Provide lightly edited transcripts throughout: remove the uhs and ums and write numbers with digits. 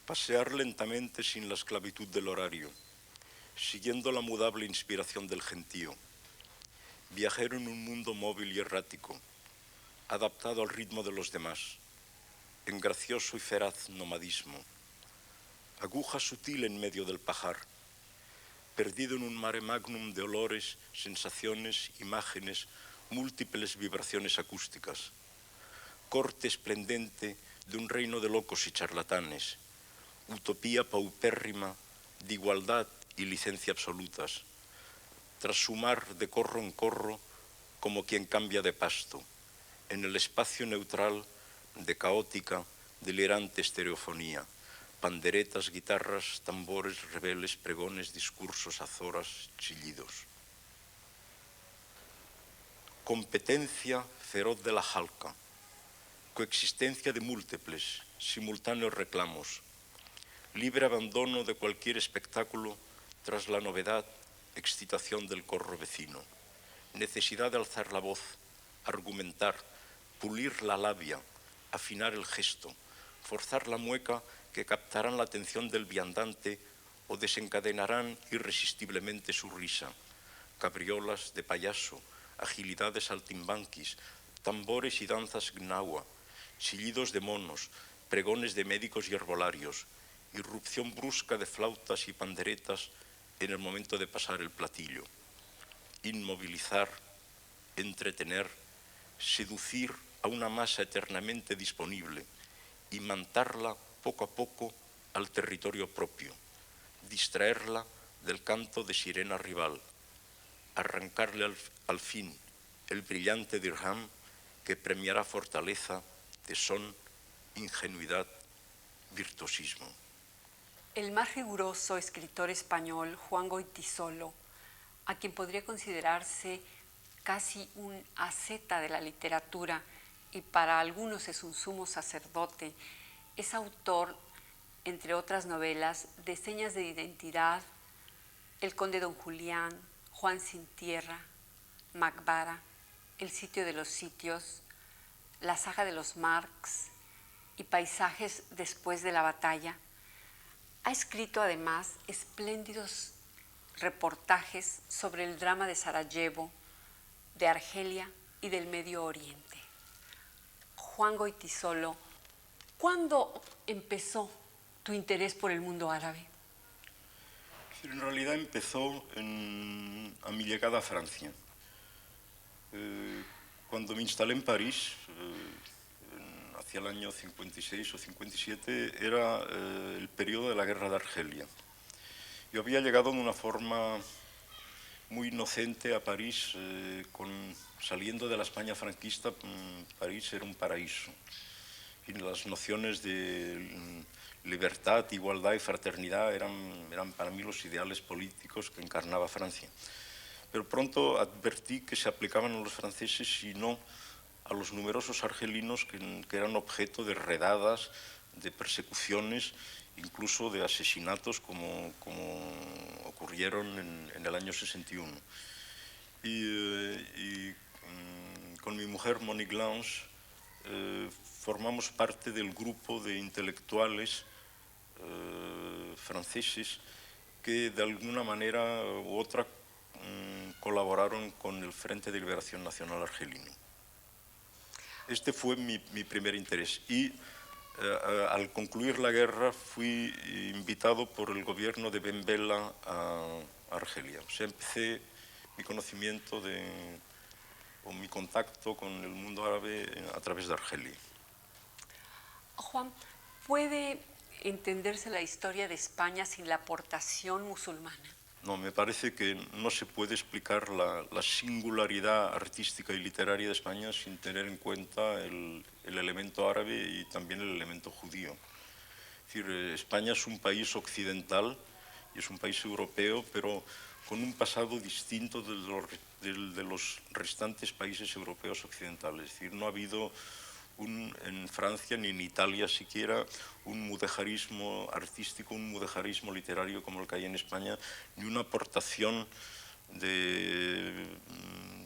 Pasear lentamente sin la esclavitud del horario, siguiendo la mudable inspiración del gentío. Viajero en un mundo móvil y errático, adaptado al ritmo de los demás, en gracioso y feraz nomadismo. Aguja sutil en medio del pajar, perdido en un mare magnum de olores, sensaciones, imágenes, múltiples vibraciones acústicas. Corte esplendente de un reino de locos y charlatanes, utopía paupérrima de igualdad y licencia absolutas, tras sumar de corro en corro como quien cambia de pasto, en el espacio neutral de caótica, delirante estereofonía, panderetas, guitarras, tambores, rebeles, pregones, discursos, azoras, chillidos. Competencia feroz de la jalca, coexistencia de múltiples, simultáneos reclamos, libre abandono de cualquier espectáculo tras la novedad, excitación del corro vecino, necesidad de alzar la voz, argumentar, pulir la labia, afinar el gesto, forzar la mueca que captarán la atención del viandante o desencadenarán irresistiblemente su risa. Cabriolas de payaso, agilidad de saltimbanquis, tambores y danzas gnawa, chillidos de monos, pregones de médicos y herbolarios, irrupción brusca de flautas y panderetas en el momento de pasar el platillo. Inmovilizar, entretener, seducir a una masa eternamente disponible, imantarla poco a poco al territorio propio, distraerla del canto de sirena rival, arrancarle al fin el brillante dirham que premiará fortaleza, tesón, ingenuidad, virtuosismo. El más riguroso escritor español, Juan Goytisolo, a quien podría considerarse casi un asceta de la literatura y para algunos es un sumo sacerdote, es autor, entre otras novelas, de Señas de Identidad, El Conde Don Julián, Juan sin Tierra, Macbara, El Sitio de los Sitios, La Saga de los Marx y Paisajes después de la batalla. Ha escrito además espléndidos reportajes sobre el drama de Sarajevo, de Argelia y del Medio Oriente. Juan Goytisolo, ¿cuándo empezó tu interés por el mundo árabe? En realidad empezó a mi llegada a Francia. Cuando me instalé en París, hacia el año 56 o 57, era el periodo de la guerra de Argelia. Yo había llegado de una forma muy inocente a París, saliendo de la España franquista. París era un paraíso. Y las nociones de libertad, igualdad y fraternidad eran para mí los ideales políticos que encarnaba Francia. Pero pronto advertí que se aplicaban a los franceses y no a los numerosos argelinos que eran objeto de redadas, de persecuciones, incluso de asesinatos como ocurrieron en el año 61. Con mi mujer Monique Lange formamos parte del grupo de intelectuales franceses que de alguna manera u otra colaboraron con el Frente de Liberación Nacional Argelino. Este fue mi primer interés y al concluir la guerra fui invitado por el gobierno de Ben Bella a Argelia. O sea, empecé mi conocimiento o mi contacto con el mundo árabe a través de Argelia. Juan, ¿puede entenderse la historia de España sin la aportación musulmana? No, me parece que no se puede explicar la singularidad artística y literaria de España sin tener en cuenta el elemento árabe y también el elemento judío. Es decir, España es un país occidental y es un país europeo, pero con un pasado distinto de los restantes países europeos occidentales. Es decir, no ha habido en Francia ni en Italia siquiera un mudejarismo artístico, un mudejarismo literario como el que hay en España, ni una aportación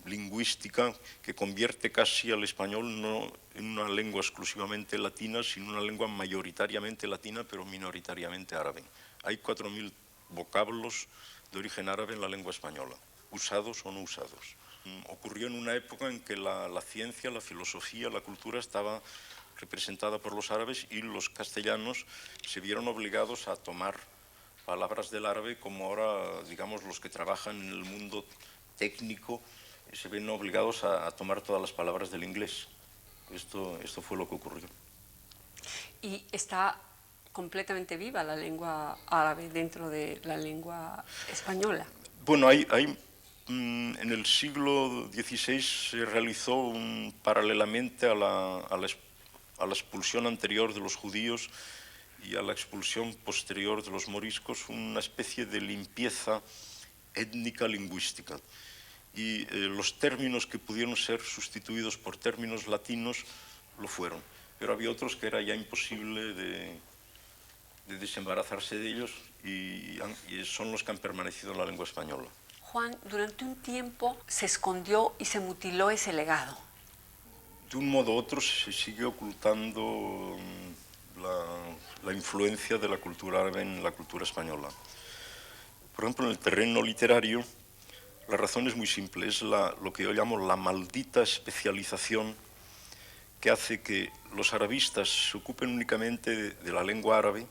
lingüística que convierte casi al español no en una lengua exclusivamente latina, sino una lengua mayoritariamente latina, pero minoritariamente árabe. Hay 4.000 vocablos de origen árabe en la lengua española, usados o no usados. Ocurrió en una época en que la ciencia, la filosofía, la cultura estaba representada por los árabes y los castellanos se vieron obligados a tomar palabras del árabe, como ahora, digamos, los que trabajan en el mundo técnico se ven obligados a tomar todas las palabras del inglés. Esto fue lo que ocurrió. Y está completamente viva la lengua árabe dentro de la lengua española. Bueno, en el siglo XVI se realizó paralelamente a la expulsión anterior de los judíos y a la expulsión posterior de los moriscos, una especie de limpieza étnica lingüística. Y los términos que pudieron ser sustituidos por términos latinos lo fueron. Pero había otros que era ya imposible de desembarazarse de ellos y son los que han permanecido en la lengua española. Juan, durante un tiempo se escondió y se mutiló ese legado. De un modo u otro se sigue ocultando la influencia de la cultura árabe en la cultura española. Por ejemplo, en el terreno literario, la razón es muy simple, es lo que yo llamo la maldita especialización que hace que los arabistas se ocupen únicamente de la lengua árabe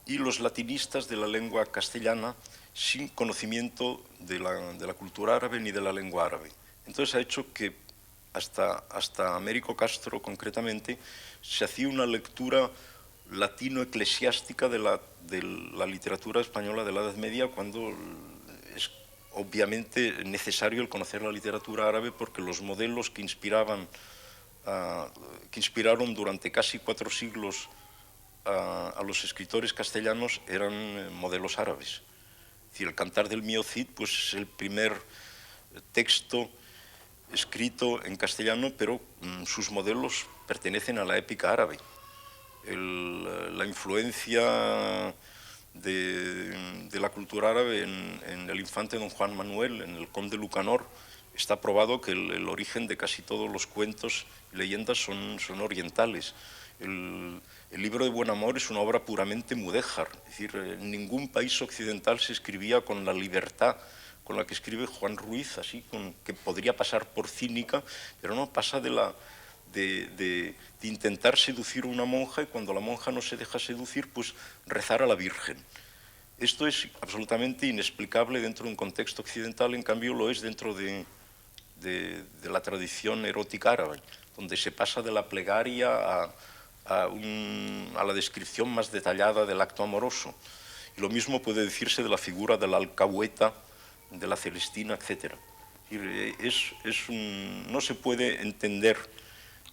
y los latinistas de la lengua castellana sin conocimiento de la cultura árabe ni de la lengua árabe. Entonces ha hecho que hasta Américo Castro concretamente se hacía una lectura latino-eclesiástica de la literatura española de la Edad Media, cuando es obviamente necesario el conocer la literatura árabe, porque los modelos que inspiraron durante casi 4 siglos a los escritores castellanos eran modelos árabes. Es decir, el Cantar del Mío Cid pues, es el primer texto escrito en castellano, pero sus modelos pertenecen a la épica árabe. La influencia de la cultura árabe en el infante don Juan Manuel, en el conde Lucanor, está probado que el origen de casi todos los cuentos y leyendas son orientales. El libro de Buen Amor es una obra puramente mudéjar, es decir, en ningún país occidental se escribía con la libertad con la que escribe Juan Ruiz, así que podría pasar por cínica, pero no, pasa de intentar seducir a una monja y cuando la monja no se deja seducir, pues rezar a la Virgen. Esto es absolutamente inexplicable dentro de un contexto occidental, en cambio lo es dentro de la tradición erótica árabe, donde se pasa de la plegaria a la descripción más detallada del acto amoroso. Y lo mismo puede decirse de la figura de la alcahueta, de la Celestina, etc. No se puede entender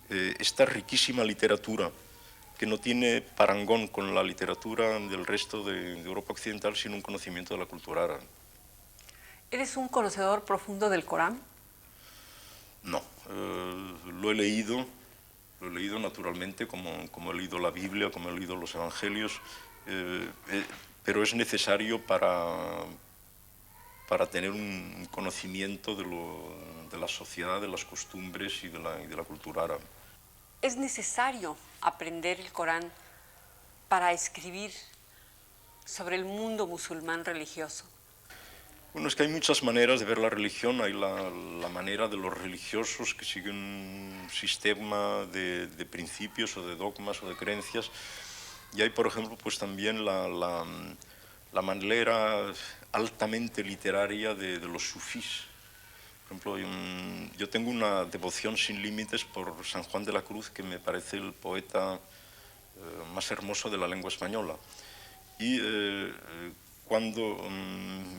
esta riquísima literatura que no tiene parangón con la literatura del resto de Europa Occidental sin un conocimiento de la cultura árabe. ¿Eres un conocedor profundo del Corán? No, lo he leído naturalmente, como he leído la Biblia, como he leído los Evangelios, pero es necesario para tener un conocimiento de la sociedad, de las costumbres y de la cultura árabe. ¿Es necesario aprender el Corán para escribir sobre el mundo musulmán religioso? Bueno, es que hay muchas maneras de ver la religión. Hay la manera de los religiosos que siguen un sistema de principios o de dogmas o de creencias. Y hay, por ejemplo, pues también la manera altamente literaria de los sufís. Por ejemplo, yo tengo una devoción sin límites por San Juan de la Cruz, que me parece el poeta más hermoso de la lengua española. Y cuando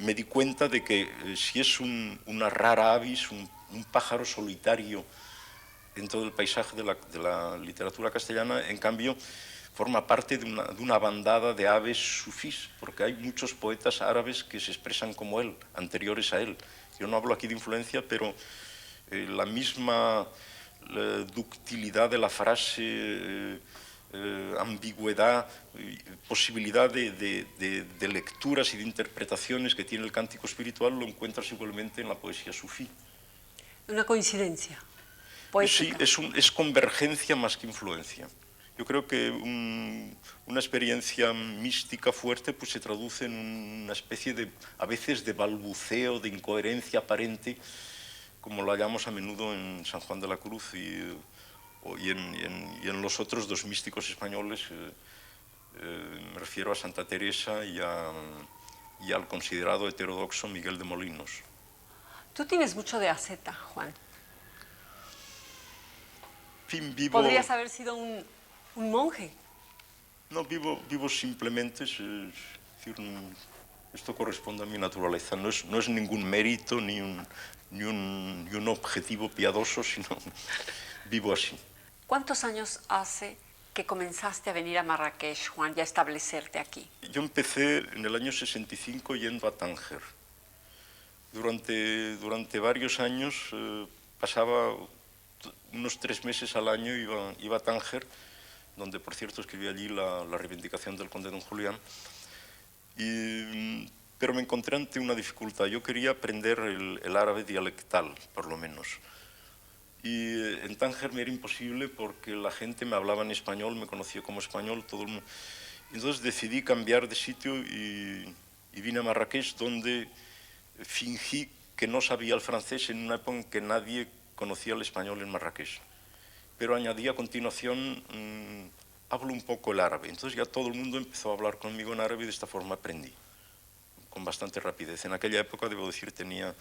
me di cuenta de que si es una rara avis, un pájaro solitario dentro del paisaje de la literatura castellana, en cambio forma parte de una bandada de aves sufís, porque hay muchos poetas árabes que se expresan como él, anteriores a él. Yo no hablo aquí de influencia, pero la misma ductilidad de la frase, ambigüedad, posibilidad de lecturas y de interpretaciones que tiene el cántico espiritual, lo encuentras igualmente en la poesía sufí. Una coincidencia Sí, poética. es convergencia más que influencia. Yo creo que una experiencia mística fuerte pues, se traduce en una especie de, a veces, de balbuceo, de incoherencia aparente, como lo hallamos a menudo en San Juan de la Cruz y en los otros dos místicos españoles, me refiero a Santa Teresa y al considerado heterodoxo Miguel de Molinos. Tú tienes mucho de asceta, Juan. En fin, Podrías haber sido un monje. No, vivo simplemente, es decir, esto corresponde a mi naturaleza, no es ningún mérito ni un objetivo piadoso, sino vivo así. ¿Cuántos años hace que comenzaste a venir a Marrakech, Juan, y a establecerte aquí? Yo empecé en el año 65 yendo a Tánger. Durante varios años pasaba unos 3 meses al año, iba a Tánger, donde por cierto escribí allí la reivindicación del conde don Julián, pero me encontré ante una dificultad. Yo quería aprender el árabe dialectal, por lo menos. Y en Tánger me era imposible porque la gente me hablaba en español, me conocía como español, todo el mundo. Entonces decidí cambiar de sitio y vine a Marrakech, donde fingí que no sabía el francés en una época en que nadie conocía el español en Marrakech. Pero añadí a continuación, hablo un poco el árabe. Entonces ya todo el mundo empezó a hablar conmigo en árabe y de esta forma aprendí, con bastante rapidez. En aquella época, debo decir, tenía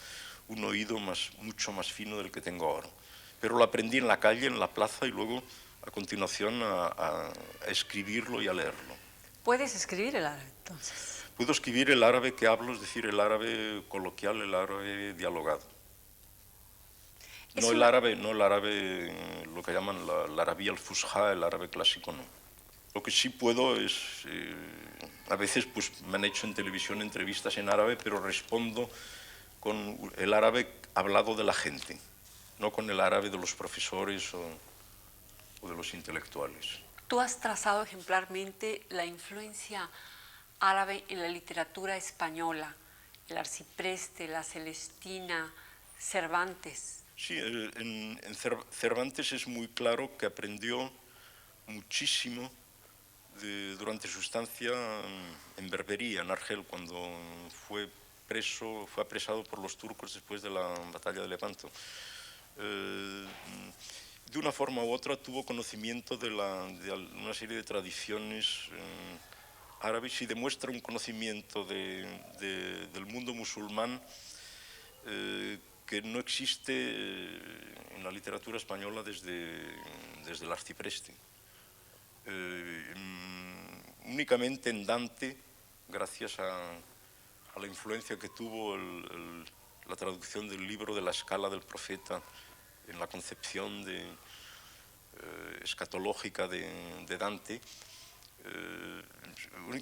un oído mucho más fino del que tengo ahora. Pero lo aprendí en la calle, en la plaza y luego a continuación a escribirlo y a leerlo. ¿Puedes escribir el árabe entonces? Puedo escribir el árabe que hablo, es decir, el árabe coloquial, el árabe dialogado. No el árabe, lo que llaman la arabía al-fusha, el árabe clásico, no. Lo que sí puedo es, a veces pues me han hecho en televisión entrevistas en árabe, pero respondo con el árabe hablado de la gente, no con el árabe de los profesores o de los intelectuales. Tú has trazado ejemplarmente la influencia árabe en la literatura española, el Arcipreste, la Celestina, Cervantes. Sí, en Cervantes es muy claro que aprendió muchísimo durante su estancia en Berbería, en Argel, cuando fue apresado por los turcos después de la batalla de Lepanto. De una forma u otra tuvo conocimiento de una serie de tradiciones árabes y demuestra un conocimiento del mundo musulmán que no existe en la literatura española desde el Arcipreste. Únicamente en Dante, gracias a la influencia que tuvo la traducción del libro de la Escala del Profeta en la concepción escatológica de Dante,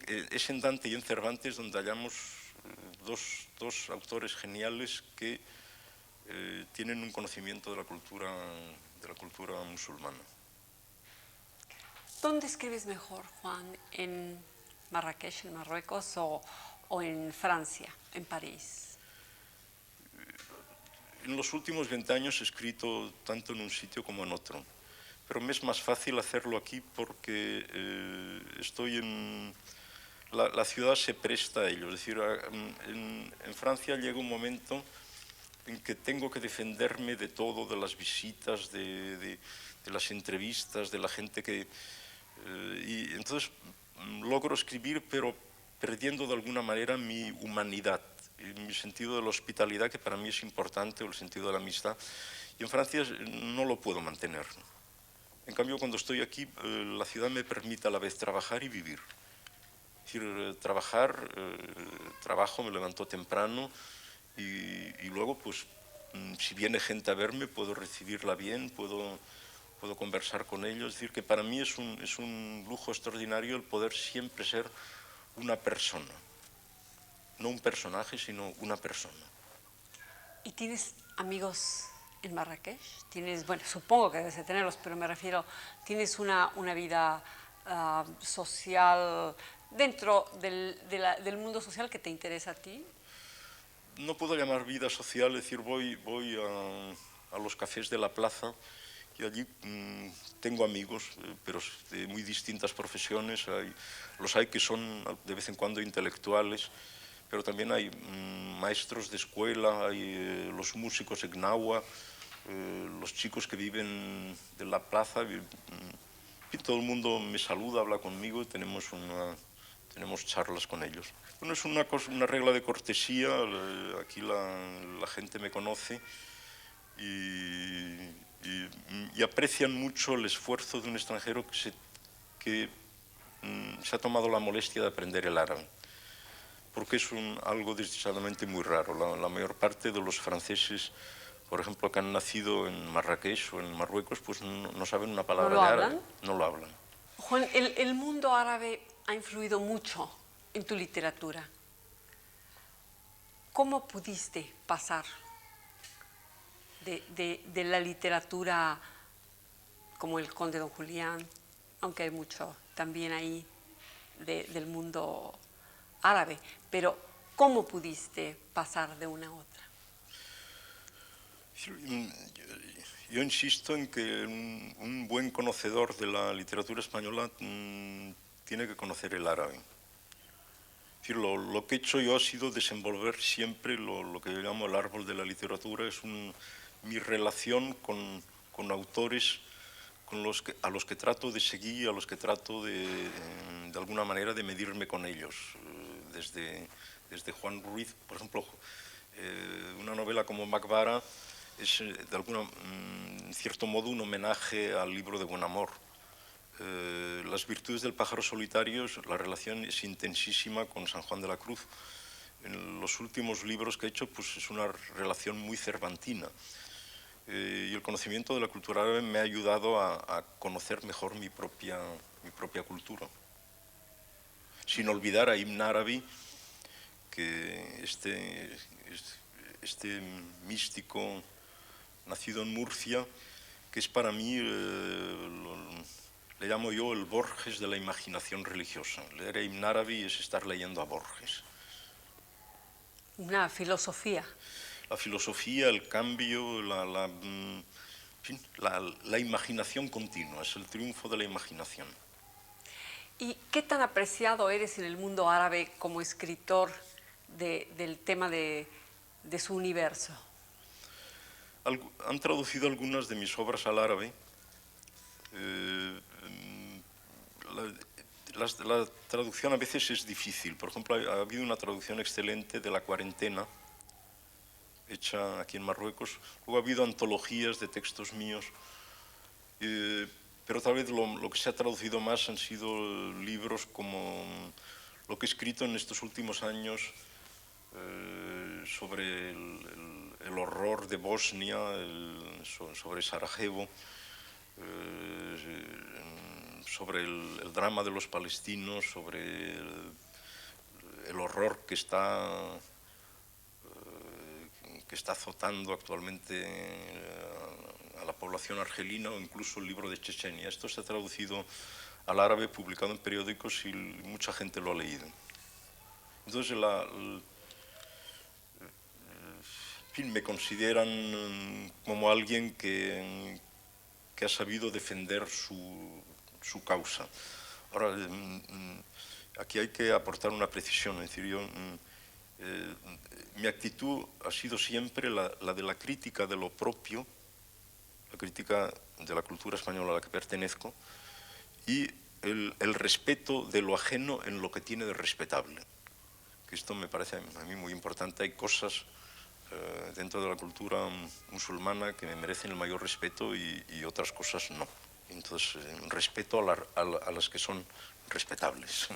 es en Dante y en Cervantes donde hallamos dos autores geniales que tienen un conocimiento de la cultura musulmana. ¿Dónde escribes mejor, Juan? ¿En Marrakech, en Marruecos, o en Francia, en París? En los últimos 20 años he escrito tanto en un sitio como en otro, pero me es más fácil hacerlo aquí porque estoy en... La ciudad se presta a ello, es decir, en Francia llega un momento en que tengo que defenderme de todo, de las visitas, de las entrevistas, de la gente que... y entonces logro escribir, pero perdiendo de alguna manera mi humanidad, mi sentido de la hospitalidad, que para mí es importante, o el sentido de la amistad. Y en Francia no lo puedo mantener. En cambio, cuando estoy aquí, la ciudad me permite a la vez trabajar y vivir. Es decir, trabajo, me levanto temprano y luego, pues, si viene gente a verme, puedo recibirla bien, puedo conversar con ellos. Es decir, que para mí es un lujo extraordinario el poder siempre ser una persona. No un personaje, sino una persona. ¿Y tienes amigos en Marrakech? Bueno, supongo que debes de tenerlos, pero me refiero, ¿tienes una vida social, dentro del mundo social que te interesa a ti? No puedo llamar vida social, es decir, voy a los cafés de la plaza y allí tengo amigos, pero de muy distintas profesiones. Los hay que son de vez en cuando intelectuales, pero también hay maestros de escuela, hay los músicos en Gnawa, los chicos que viven de la plaza, y todo el mundo me saluda, habla conmigo y tenemos charlas con ellos. Bueno, es una regla de cortesía, aquí la gente me conoce y aprecian mucho el esfuerzo de un extranjero que se ha tomado la molestia de aprender el árabe, porque es algo desdichadamente muy raro. La mayor parte de los franceses, por ejemplo, que han nacido en Marrakech o en Marruecos, pues no saben una palabra de árabe, no lo hablan. Juan, el mundo árabe ha influido mucho en tu literatura. ¿Cómo pudiste pasar de la literatura como El Conde Don Julián, aunque hay mucho también ahí del mundo árabe, pero cómo pudiste pasar de una a otra? Yo insisto en que un buen conocedor de la literatura española tiene que conocer el árabe. Es decir, lo que he hecho yo ha sido desenvolver siempre lo que yo llamo el árbol de la literatura. Es mi relación con autores a los que trato de seguir, a los que trato de alguna manera de medirme con ellos. Desde Juan Ruiz, por ejemplo, una novela como Macbara es en cierto modo un homenaje al libro de Buen Amor. Las virtudes del pájaro solitario, la relación es intensísima con San Juan de la Cruz. En los últimos libros que he hecho, pues es una relación muy cervantina. Y el conocimiento de la cultura árabe me ha ayudado a conocer mejor mi propia cultura. Sin olvidar a Ibn Arabi, que este místico nacido en Murcia, que es para mí, le llamo yo el Borges de la imaginación religiosa. Leer a Ibn Arabi es estar leyendo a Borges. Una filosofía. La filosofía, el cambio, la imaginación continua, es el triunfo de la imaginación. ¿Y qué tan apreciado eres en el mundo árabe como escritor del tema de su universo? Han traducido algunas de mis obras al árabe. La traducción a veces es difícil. Por ejemplo, ha habido una traducción excelente de La Cuarentena, hecha aquí en Marruecos. Luego ha habido antologías de textos míos, pero tal vez lo que se ha traducido más han sido libros como lo que he escrito en estos últimos años sobre el horror de Bosnia, sobre Sarajevo, sobre el drama de los palestinos, sobre el horror que está azotando actualmente a la población argelina, o incluso el libro de Chechenia. Esto se ha traducido al árabe, publicado en periódicos, y mucha gente lo ha leído. Entonces, me consideran como alguien que ha sabido defender su causa. Ahora, aquí hay que aportar una precisión. Es decir, mi actitud ha sido siempre la de la crítica de lo propio, la crítica de la cultura española a la que pertenezco, y el respeto de lo ajeno en lo que tiene de respetable. Que esto me parece a mí muy importante. Hay cosas dentro de la cultura musulmana que me merecen el mayor respeto y otras cosas no. Entonces, respeto a las que son respetables.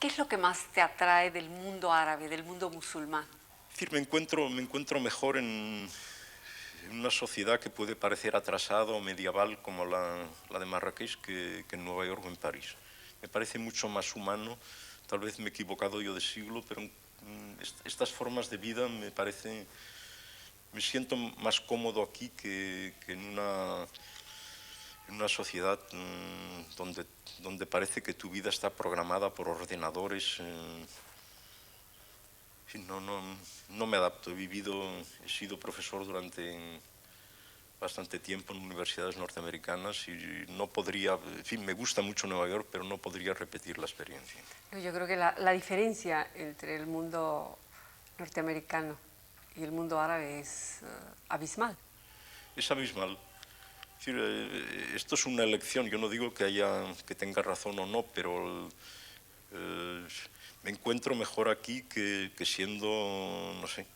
¿Qué es lo que más te atrae del mundo árabe, del mundo musulmán? Es decir, me encuentro mejor en una sociedad que puede parecer atrasada o medieval como la de Marrakech que en Nueva York o en París. Me parece mucho más humano. Tal vez me he equivocado yo de siglo, pero estas formas de vida me siento más cómodo aquí que en una una sociedad donde parece que tu vida está programada por ordenadores. No me adapto. He sido profesor durante bastante tiempo en universidades norteamericanas y no podría, en fin, me gusta mucho Nueva York, pero no podría repetir la experiencia. Yo creo que la diferencia entre el mundo norteamericano y el mundo árabe es abismal. Es abismal. Es decir, esto es una elección. Yo no digo que tenga razón o no, pero me encuentro mejor aquí que siendo, no sé,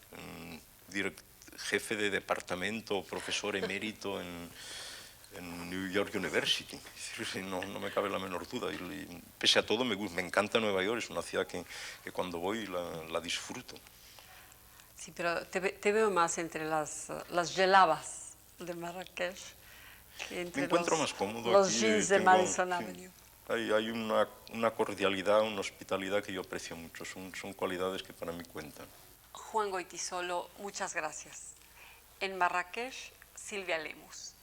jefe de departamento o profesor emérito en New York University. No me cabe la menor duda. Y pese a todo, me encanta Nueva York. Es una ciudad que cuando voy la disfruto. Sí, pero te veo más entre las gelabas de Marrakech que entre me encuentro más cómodo los aquí. jeans de Madison Avenue. Hay una cordialidad, una hospitalidad que yo aprecio mucho. Son cualidades que para mí cuentan. Juan Goytisolo, muchas gracias. En Marrakech, Silvia Lemus.